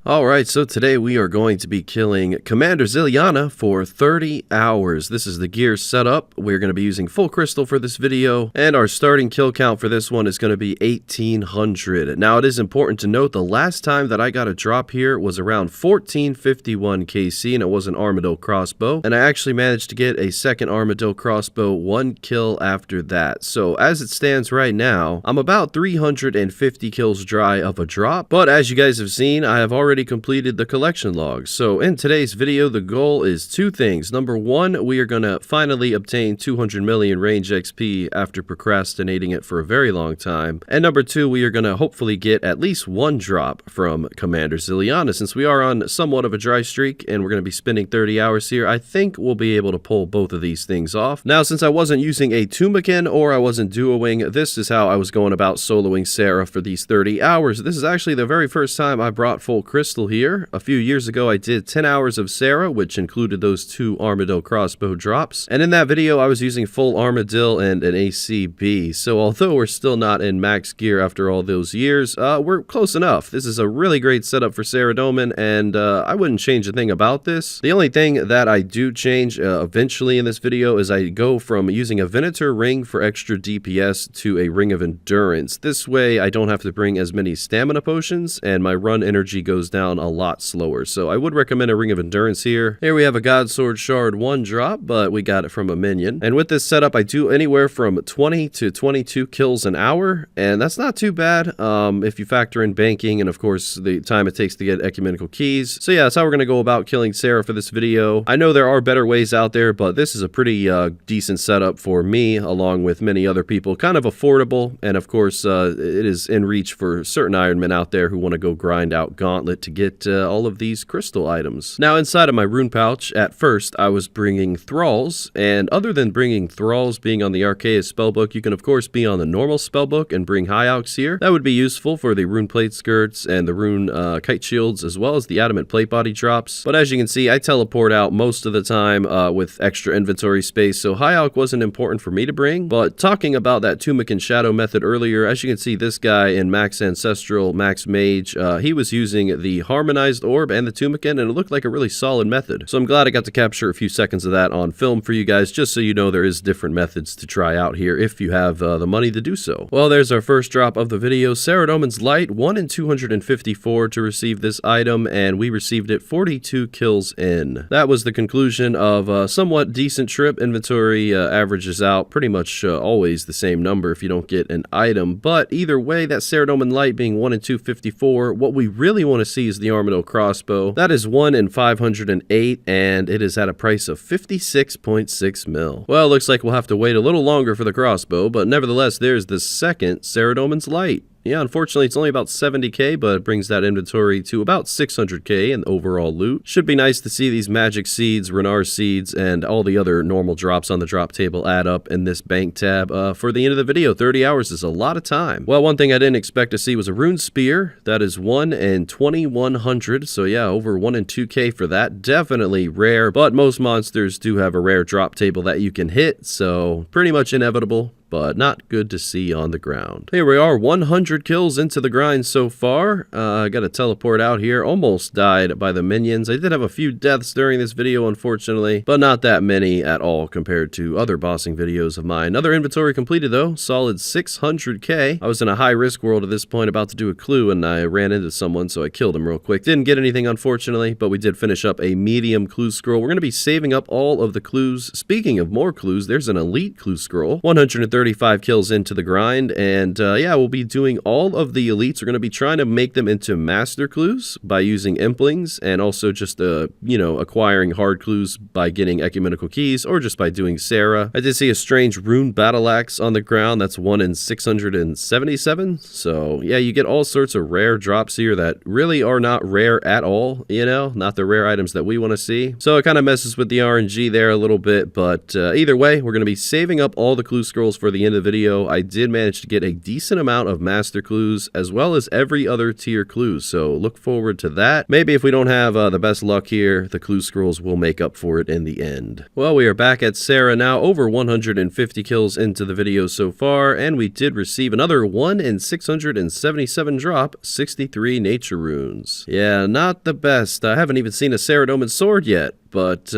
Alright, so today we are going to be killing Commander Arianna for 30 hours. This is the gear setup. We're going to be using full crystal for this video, and our starting kill count for this one is going to be 1800. Now, it is important to note the last time that I got a drop here was around 1451 KC, and it was an Armadillo crossbow, and I actually managed to get a second Armadillo crossbow, 1 kill after that. So, as it stands right now, I'm about 350 kills dry of a drop, but as you guys have seen, I have already completed the collection log. So in today's video, the goal is two things. Number one, we are going to finally obtain 200 million range XP after procrastinating it for a very long time. And number two, we are going to hopefully get at least one drop from Commander Arianna. Since we are on somewhat of a dry streak and we're going to be spending 30 hours here, I think we'll be able to pull both of these things off. Now, since I wasn't using a Tumican or I wasn't duoing, this is how I was going about soloing Sarah for these 30 hours. This is actually the very first time I brought full crystal here. A few years ago, I did 10 hours of Sarah, which included those 2 Armadillo crossbow drops. And in that video, I was using full Armadillo and an ACB. So although we're still not in max gear after all those years, we're close enough. This is a really great setup for Saradomin, and I wouldn't change a thing about this. The only thing that I do change eventually in this video is I go from using a Venator ring for extra DPS to a ring of endurance. This way, I don't have to bring as many stamina potions, and my run energy goes down a lot slower. So I would recommend a ring of endurance here. Here we have a God Sword Shard 1 drop, but we got it from a minion. And with this setup, I do anywhere from 20 to 22 kills an hour, and that's not too bad if you factor in banking and of course the time it takes to get ecumenical keys. So yeah, that's how we're going to go about killing Sarah for this video. I know there are better ways out there, but this is a pretty decent setup for me along with many other people. Kind of affordable, and of course it is in reach for certain Ironmen out there who want to go grind out Gauntlet to get all of these crystal items. Now, inside of my rune pouch, at first I was bringing Thralls, and other than bringing Thralls being on the Arceus spellbook, you can of course be on the normal spellbook and bring High Alchs here. That would be useful for the rune plate skirts and the rune kite shields, as well as the adamant plate body drops. But as you can see, I teleport out most of the time with extra inventory space, so High Alch wasn't important for me to bring. But talking about that Tumican Shadow method earlier, as you can see, this guy in Max Ancestral, Max Mage, he was using the Harmonized Orb and the Tumican, and it looked like a really solid method. So I'm glad I got to capture a few seconds of that on film for you guys, just so you know there is different methods to try out here if you have the money to do so. Well, there's our first drop of the video. Saradomin's Light, 1 in 254 to receive this item, and we received it 42 kills in. That was the conclusion of a somewhat decent trip. Inventory averages out pretty much always the same number if you don't get an item, but either way, that Saradomin Light being 1 in 254, what we really want to see is the Armadillo crossbow. That is 1 in 508, and it is at a price of 56.6 mil. Well, looks like we'll have to wait a little longer for the crossbow, but nevertheless, there's the second Saradomin's Light. Yeah, unfortunately, it's only about 70k, but it brings that inventory to about 600k in overall loot. Should be nice to see these magic seeds, Renar seeds, and all the other normal drops on the drop table add up in this bank tab. For the end of the video, 30 hours is a lot of time. Well, one thing I didn't expect to see was a rune spear. That is 1 in 2100, so yeah, over 1 in 2k for that. Definitely rare, but most monsters do have a rare drop table that you can hit, so pretty much inevitable, but not good to see on the ground. Here we are, 100 kills into the grind so far. I got to teleport out here. Almost died by the minions. I did have a few deaths during this video, unfortunately, but not that many at all compared to other bossing videos of mine. Another inventory completed, though. Solid 600k. I was in a high-risk world at this point, about to do a clue, and I ran into someone, so I killed him real quick. Didn't get anything, unfortunately, but we did finish up a medium clue scroll. We're going to be saving up all of the clues. Speaking of more clues, there's an elite clue scroll. 135 kills into the grind, and yeah, we'll be doing all of the elites. We're going to be trying to make them into master clues by using implings, and also just you know, acquiring hard clues by getting ecumenical keys, or just by doing Sarah. I did see a strange rune battle axe on the ground. That's 1 in 677. So yeah, you get all sorts of rare drops here that really are not rare at all, you know, not the rare items that we want to see. So it kind of messes with the RNG there a little bit, but either way, we're going to be saving up all the clue scrolls for before the end of the video, I did manage to get a decent amount of master clues as well as every other tier clues, so look forward to that. Maybe if we don't have the best luck here, the clue scrolls will make up for it in the end. Well, we are back at Sarah now, over 150 kills into the video so far, and we did receive another 1 in 677 drop, 63 nature runes. Yeah, not the best. I haven't even seen a Saradomin sword yet, but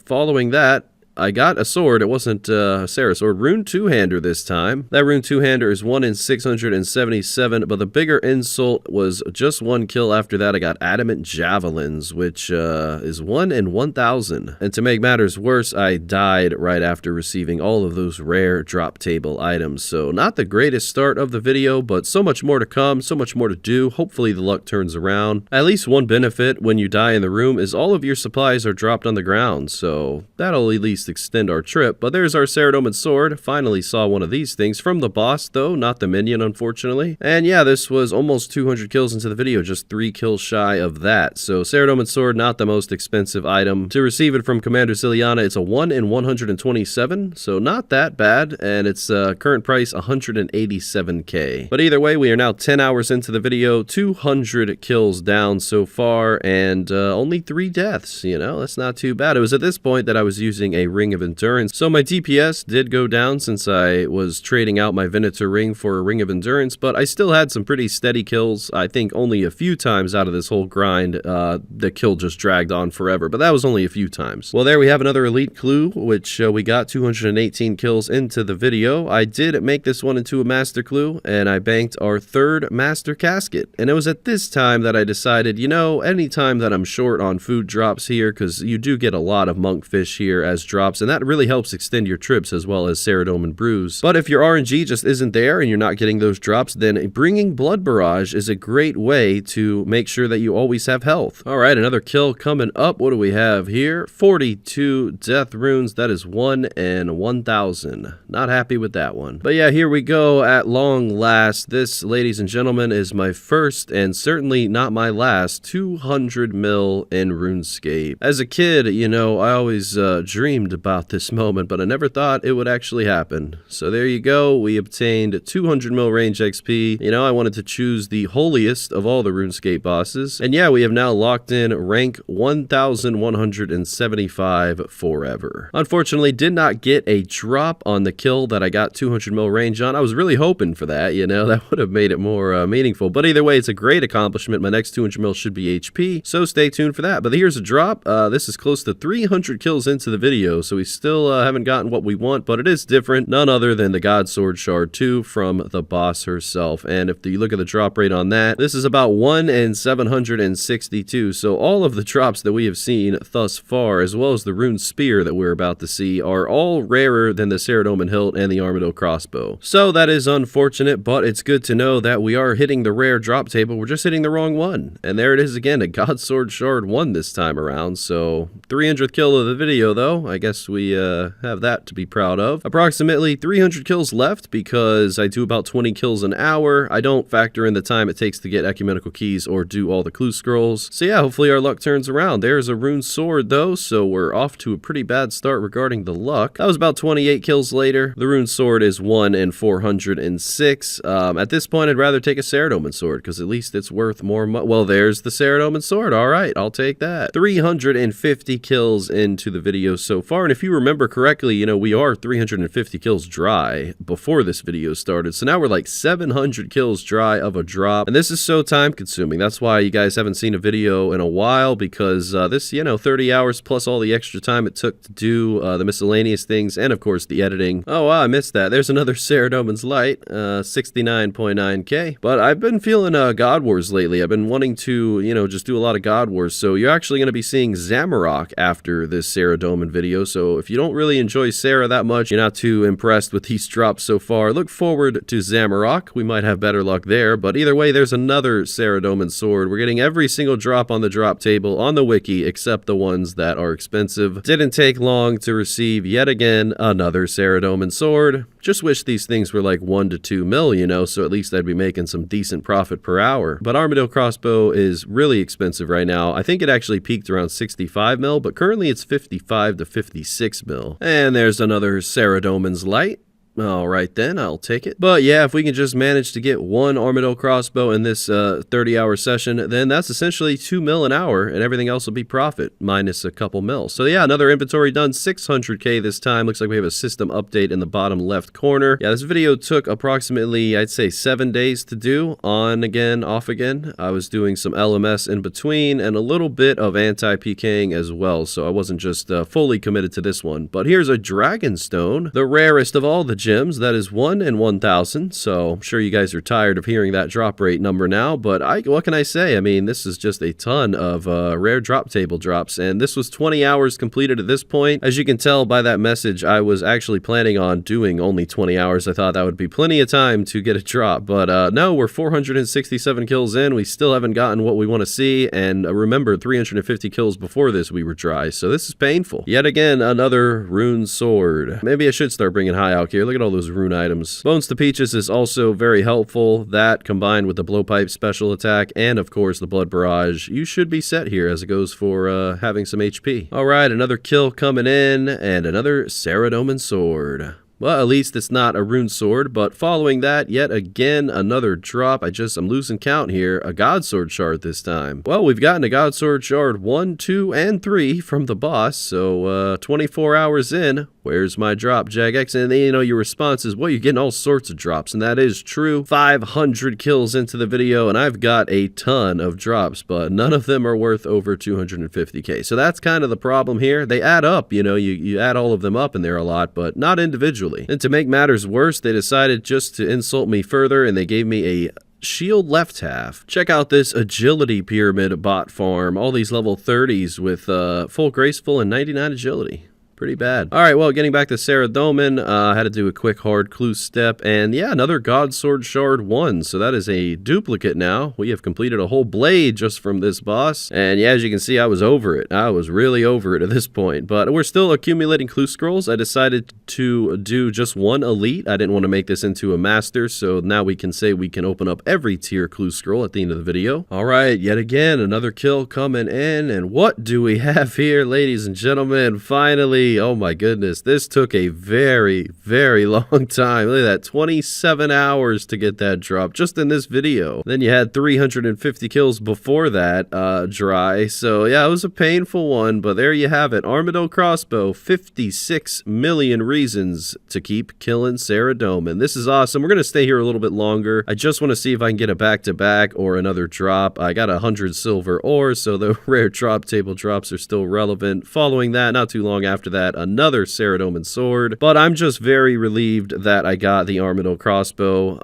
following that, I got a sword. It wasn't a Sarah sword. Rune two-hander this time. That rune two-hander is 1 in 677, but the bigger insult was just 1 kill after that. I got adamant javelins, which is 1 in 1,000. And to make matters worse, I died right after receiving all of those rare drop table items. So not the greatest start of the video, but so much more to come, so much more to do. Hopefully the luck turns around. At least one benefit when you die in the room is all of your supplies are dropped on the ground, so that'll at least extend our trip. But there's our Saradomin sword. Finally saw one of these things from the boss though, not the minion unfortunately. And yeah, this was almost 200 kills into the video, just 3 kills shy of that. So Saradomin sword, not the most expensive item. To receive it from Commander Ziliana, it's a 1 in 127, so not that bad, and it's current price 187k. But either way, we are now 10 hours into the video, 200 kills down so far, and only 3 deaths, you know, that's not too bad. It was at this point that I was using a ring of endurance, so my DPS did go down since I was trading out my Venator ring for a ring of endurance, but I still had some pretty steady kills. I think only a few times out of this whole grind the kill just dragged on forever, but that was only a few times. Well, there we have another elite clue, which we got 218 kills into the video. I did make this one into a master clue, and I banked our 3rd master casket, and it was at this time that I decided, you know, anytime that I'm short on food drops here, because you do get a lot of monkfish here as drops, and that really helps extend your trips as well as Saradomin brews. But if your RNG just isn't there and you're not getting those drops, then bringing Blood Barrage is a great way to make sure that you always have health. Alright, another kill coming up. What do we have here? 42 death runes. That is 1 in 1,000. Not happy with that one. But yeah, here we go at long last. This, ladies and gentlemen, is my first and certainly not my last 200 mil in RuneScape. As a kid, you know, I always dreamed about this moment, but I never thought it would actually happen. So there you go. We obtained 200 mil range XP. You know, I wanted to choose the holiest of all the RuneScape bosses. And yeah, we have now locked in rank 1175 forever. Unfortunately, did not get a drop on the kill that I got 200 mil range on. I was really hoping for that, you know, that would have made it more meaningful. But either way, it's a great accomplishment. My next 200 mil should be HP, so stay tuned for that. But here's a drop. This is close to 300 kills into the video, so we still haven't gotten what we want, but it is different. None other than the God Sword Shard 2 from the boss herself. And if you look at the drop rate on that, this is about 1 in 762. So all of the drops that we have seen thus far, as well as the rune spear that we're about to see, are all rarer than the Saradomin hilt and the Armadillo crossbow. So that is unfortunate, but it's good to know that we are hitting the rare drop table. We're just hitting the wrong one. And there it is again, a God Sword Shard 1 this time around. So 300th kill of the video though. I guess we have that to be proud of. Approximately 300 kills left because I do about 20 kills an hour. I don't factor in the time it takes to get ecumenical keys or do all the clue scrolls. So yeah, hopefully our luck turns around. There's a rune sword though, so we're off to a pretty bad start regarding the luck. That was about 28 kills later. The rune sword is 1 in 406. At this point, I'd rather take a Saradomin sword because at least it's worth more money. Well, there's the Saradomin sword. All right, I'll take that. 350 kills into the video so far, and if you remember correctly, you know, we are 350 kills dry before this video started, so now we're like 700 kills dry of a drop, and this is so time consuming. That's why you guys haven't seen a video in a while, because this, you know, 30 hours plus all the extra time it took to do the miscellaneous things, and of course the editing. Oh wow, I missed that. There's another Saradomin's Light, 69.9k, but I've been feeling God Wars lately. I've been wanting to, you know, just do a lot of God Wars, so you're actually going to be seeing Zamorak after this Saradomin video, so if you don't really enjoy Sarah that much, you're not too impressed with these drops so far, look forward to Zamorak. We might have better luck there, but either way, there's another Saradomin sword. We're getting every single drop on the drop table on the wiki, except the ones that are expensive. Didn't take long to receive yet again another Saradomin sword. Just wish these things were like 1 to 2 mil, you know, so at least I'd be making some decent profit per hour. But Armadillo crossbow is really expensive right now. I think it actually peaked around 65 mil, but currently it's 55 to 56 mil. And there's another Saradomin's Light. All right, then, I'll take it. But yeah, if we can just manage to get one Armadillo crossbow in this 30-hour session, then that's essentially 2 mil an hour, and everything else will be profit, minus a couple mil. So yeah, another inventory done, 600K this time. Looks like we have a system update in the bottom left corner. Yeah, this video took approximately, I'd say, 7 days to do, on again, off again. I was doing some LMS in between, and a little bit of anti-PKing as well, so I wasn't just fully committed to this one. But here's a Dragonstone, the rarest of all the gems. That is 1 in 1,000, so I'm sure you guys are tired of hearing that drop rate number now, but what can I say? I mean, this is just a ton of rare drop table drops, and this was 20 hours completed at this point. As you can tell by that message, I was actually planning on doing only 20 hours. I thought that would be plenty of time to get a drop, but no, we're 467 kills in. We still haven't gotten what we want to see, and remember, 350 kills before this we were dry, so this is painful. Yet again, another rune sword. Maybe I should start bringing high out here. Look at all those rune items. Bones to Peaches is also very helpful. That combined with the blowpipe special attack and of course the blood barrage, you should be set here as it goes for having some HP. All right, another kill coming in and another Saradomin sword. Well, at least it's not a rune sword, but following that, yet again, another drop. I'm losing count here. A God Sword shard this time. Well, we've gotten a God Sword shard 1, 2, and 3 from the boss, so 24 hours in. Where's my drop, Jagex? And you know, your response is, well, you're getting all sorts of drops, and that is true. 500 kills into the video, and I've got a ton of drops, but none of them are worth over 250K. So that's kind of the problem here. They add up, you know, you add all of them up, and they're a lot, but not individually. And to make matters worse, they decided just to insult me further, and they gave me a shield left half. Check out this agility pyramid bot farm. All these level 30s with full graceful and 99 agility. Pretty bad. All right, well, getting back to Saradomin, I had to do a quick hard clue step, and yeah, another God Sword Shard 1, so that is a duplicate now. We have completed a whole blade just from this boss, and yeah, as you can see, I was over it. I was really over it at this point, but we're still accumulating clue scrolls. I decided to do just one elite. I didn't want to make this into a master, so now we can say we can open up every tier clue scroll at the end of the video. All right, yet again, another kill coming in, and what do we have here, ladies and gentlemen? Finally, oh my goodness, this took a very, very long time. Look at that, 27 hours to get that drop just in this video. Then you had 350 kills before that dry. So yeah, it was a painful one, but there you have it. Armadillo crossbow, 56 million reasons to keep killing Saradomin. This is awesome. We're going to stay here a little bit longer. I just want to see if I can get a back-to-back or another drop. I got 100 silver ores, so the rare drop table drops are still relevant. Following that, not too long after that, another Saradomin sword, but I'm just very relieved that I got the Armadillo crossbow.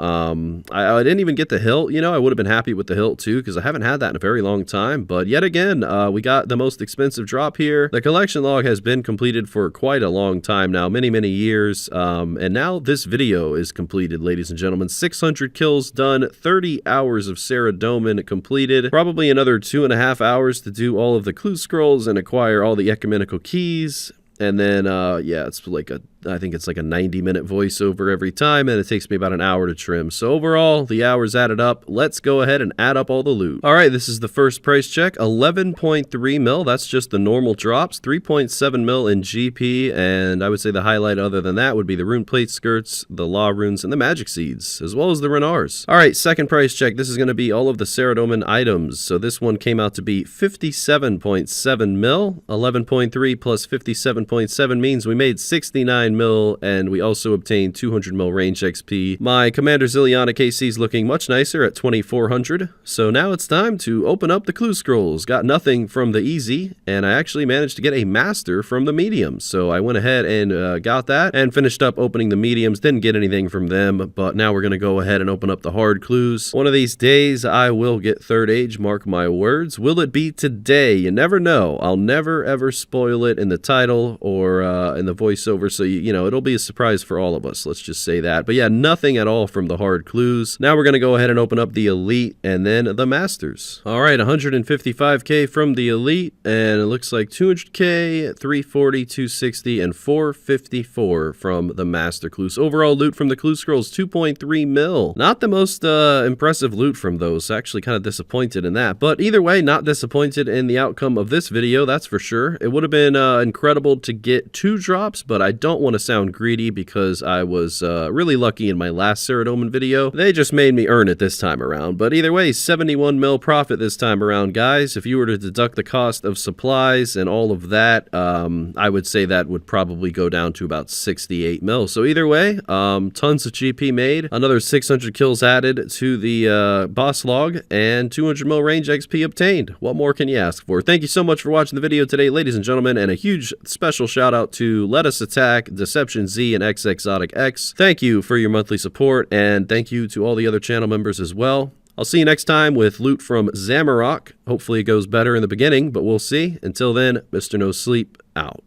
I didn't even get the hilt, you know. I would have been happy with the hilt too, because I haven't had that in a very long time, but yet again, we got the most expensive drop here. The collection log has been completed for quite a long time now, many years, and now this video is completed, ladies and gentlemen. 600 kills done, 30 hours of Saradomin completed, probably another 2.5 hours to do all of the clue scrolls and acquire all the ecumenical keys. And then, yeah, it's like I think it's like a 90-minute voiceover every time, and it takes me about an hour to trim. So overall, the hours added up. Let's go ahead and add up all the loot. All right, this is the first price check. 11.3 mil. That's just the normal drops. 3.7 mil in GP, and I would say the highlight other than that would be the rune plate skirts, the law runes, and the magic seeds, as well as the renars. All right, second price check. This is going to be all of the Saradomin items. So this one came out to be 57.7 mil. 11.3 plus 57.7 means we made 69 mil, and we also obtained 200 mil range XP. My Commander Zilliana KC is looking much nicer at 2400. So now it's time to open up the clue scrolls. Got nothing from the easy, and I actually managed to get a master from the mediums. So I went ahead and got that and finished up opening the mediums. Didn't get anything from them, but now we're going to go ahead and open up the hard clues. One of these days I will get third age, mark my words. Will it be today? You never know. I'll never ever spoil it in the title or in the voiceover, so you know, it'll be a surprise for all of us, let's just say that. But yeah, nothing at all from the hard clues. Now we're going to go ahead and open up the elite and then the masters. All right, 155k from the elite, and it looks like 200k, 340, 260, and 454 from the master clues. Overall loot from the clue scrolls, 2.3 mil. Not the most impressive loot from those. Actually kind of disappointed in that, but either way, not disappointed in the outcome of this video, that's for sure. It would have been incredible to get 2 drops, but I don't want want to sound greedy because I was really lucky in my last Saradomin video. They just made me earn it this time around. But either way, 71 mil profit this time around, guys. If you were to deduct the cost of supplies and all of that, I would say that would probably go down to about 68 mil. So either way, tons of GP made, another 600 kills added to the boss log, and 200 mil range XP obtained. What more can you ask for? Thank you so much for watching the video today, ladies and gentlemen, and a huge special shout out to Let Us Attack, DeceptionZ, and xXzoticx. Thank you for your monthly support, and thank you to all the other channel members as well. I'll see you next time with loot from Zamarok. Hopefully it goes better in the beginning, but we'll see. Until then, Mr. No Sleep out.